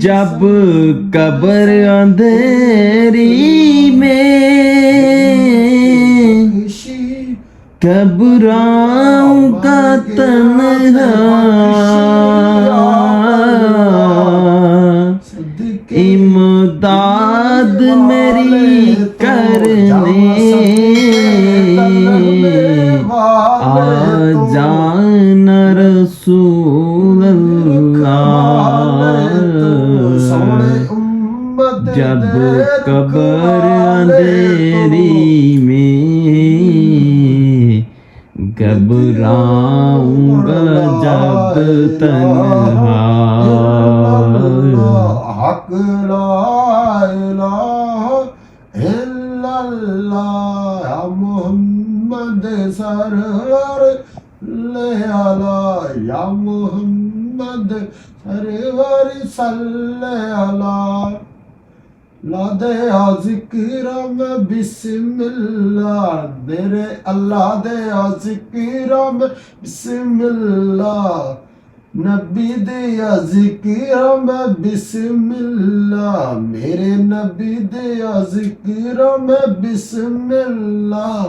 जब कब्र अंधेरी में घबराऊंगा तन्हा, इमदाद मेरी करने आ जाना रसूल अल्लाह। जब कब्र अंधेरी में घबराऊंगा जब तन्हा, हक ला इलाहा इल्लल्लाह मोहम्मद सरवर ले अला, या मोहम्मद सरवर सल्ले अला। ला दे जिक्र में बिस्मिल्लाह, मेरे अल्लाह दे जिक्र में बिस्मिल्लाह, नबी दे जिक्र में बिस्मिल्लाह, मेरे नबी दे जिक्र में बिस्मिल्लाह।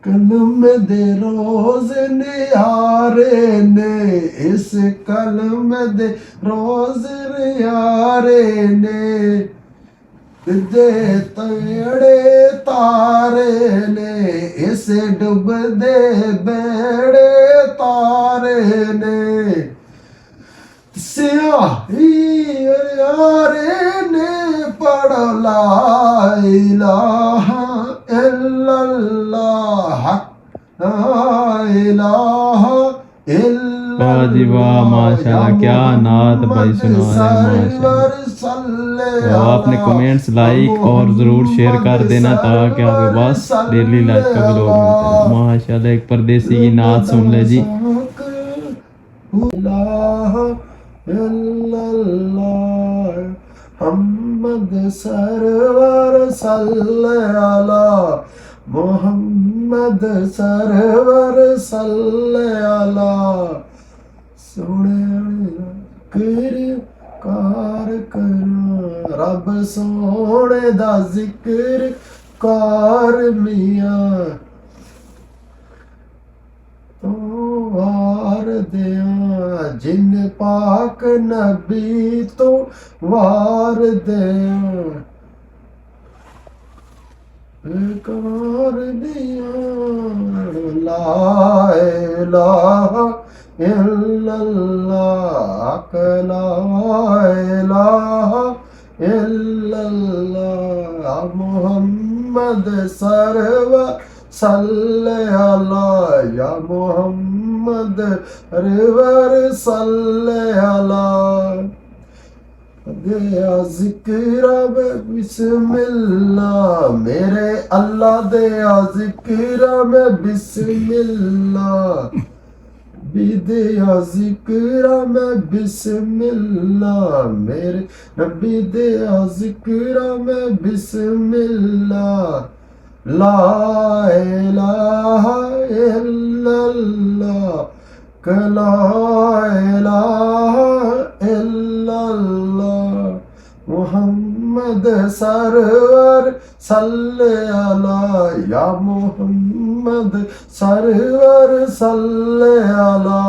कलम दे रोज निहारे ने, इस कलम दे रोज निहारे ने, दे तड़े तारे ने, इसे डूब दे बेड़े तारे ने, सियाही यारे ने पढ़ ला इलाहा इल्लल्लाह, ला इलाहा इल्लल्लाह। वाह जी वाह, माशाल्लाह, क्या नात भाई सुना है, माशाल्लाह। तो आपने कमेंट्स, लाइक और ज़रूर शेयर कर देना ताकि आपके पास डेली लाइफ का व्लॉग मिलता है। माशाल्लाह, एक परदेसी की नात सुन ले जी। मोहम्मद सरवर सल्ले अला, मोहम्मद सरवर सल्ले अला। सोने कार करा रब सोने दा जिक्र कार मियां, तो वार दिया जिन पाक नबी तो वार दिया, कार दिया ला इलाहा इल्लल्लाह, ला इलाहा इल्लल्लाह। मोहम्मद सरवर सल्ले अला, या मोहम्मद सरवर सल्ले अला। दिया जिक्र में बिस्मिल्लाह, मेरे अल्लाह दिया जिक्र में बिस्मिल्लाह, बिदिया जिक्र में बिस्मिल्लाह, मेरे नबी दिया जिक्र में बिस्मिल्लाह। ला इलाहा इल्लल्लाह, ला इलाहा इल्लल्लाह। मोहम्मद सरवर सल्ले अला, या मोहम्मद सरवर सल्ले अला।